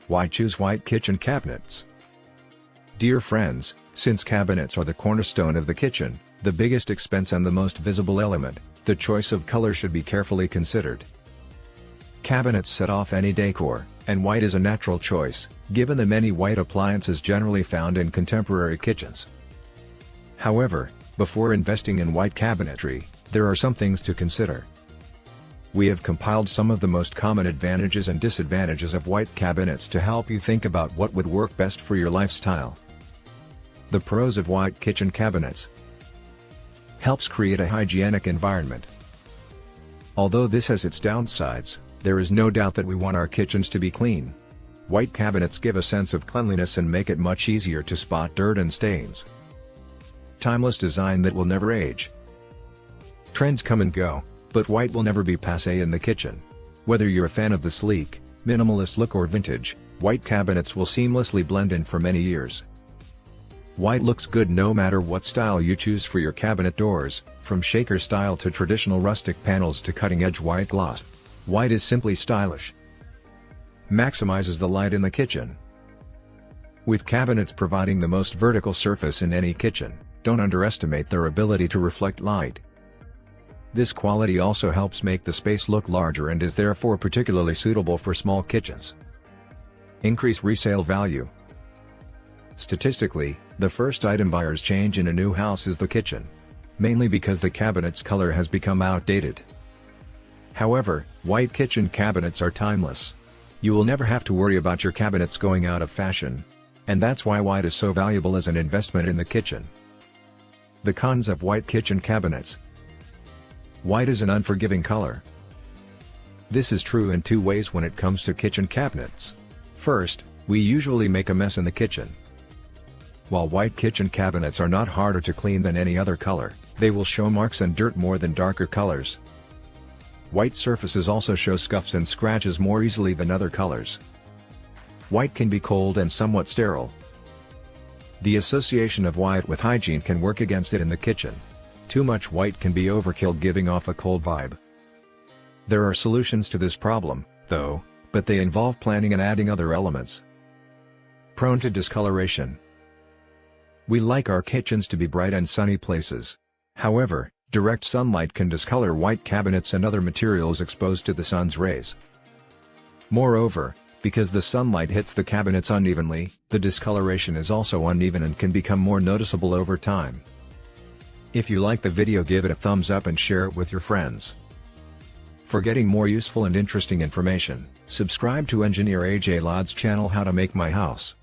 Why choose white kitchen cabinets? Dear friends, since cabinets are the cornerstone of the kitchen, the biggest expense and the most visible element, the choice of color should be carefully considered. Cabinets set off any decor, and white is a natural choice, given the many white appliances generally found in contemporary kitchens. However, before investing in white cabinetry, there are some things to consider. We have compiled some of the most common advantages and disadvantages of white cabinets to help you think about what would work best for your lifestyle. The pros of white kitchen cabinets: helps create a hygienic environment. Although this has its downsides, there is no doubt that we want our kitchens to be clean. White cabinets give a sense of cleanliness and make it much easier to spot dirt and stains. Timeless design that will never age. Trends come and go, but white will never be passé in the kitchen. Whether you're a fan of the sleek, minimalist look or vintage, white cabinets will seamlessly blend in for many years. White looks good no matter what style you choose for your cabinet doors, from shaker style to traditional rustic panels to cutting-edge white gloss. White is simply stylish. Maximizes the light in the kitchen. With cabinets providing the most vertical surface in any kitchen, don't underestimate their ability to reflect light. This quality also helps make the space look larger and is therefore particularly suitable for small kitchens. Increase resale value. Statistically, the first item buyers change in a new house is the kitchen. Mainly because the cabinet's color has become outdated. However, white kitchen cabinets are timeless. You will never have to worry about your cabinets going out of fashion. And that's why white is so valuable as an investment in the kitchen. The cons of white kitchen cabinets. White is an unforgiving color. This is true in two ways when it comes to kitchen cabinets. First, we usually make a mess in the kitchen. While white kitchen cabinets are not harder to clean than any other color, they will show marks and dirt more than darker colors. White surfaces also show scuffs and scratches more easily than other colors. White can be cold and somewhat sterile. The association of white with hygiene can work against it in the kitchen. Too much white can be overkill, giving off a cold vibe. There are solutions to this problem, though, but they involve planning and adding other elements. Prone to discoloration. We like our kitchens to be bright and sunny places. However, direct sunlight can discolor white cabinets and other materials exposed to the sun's rays. Moreover, because the sunlight hits the cabinets unevenly, the discoloration is also uneven and can become more noticeable over time. If you like the video, give it a thumbs up and share it with your friends. For getting more useful and interesting information, subscribe to Engineer AJ Ladd's channel How to Make My House.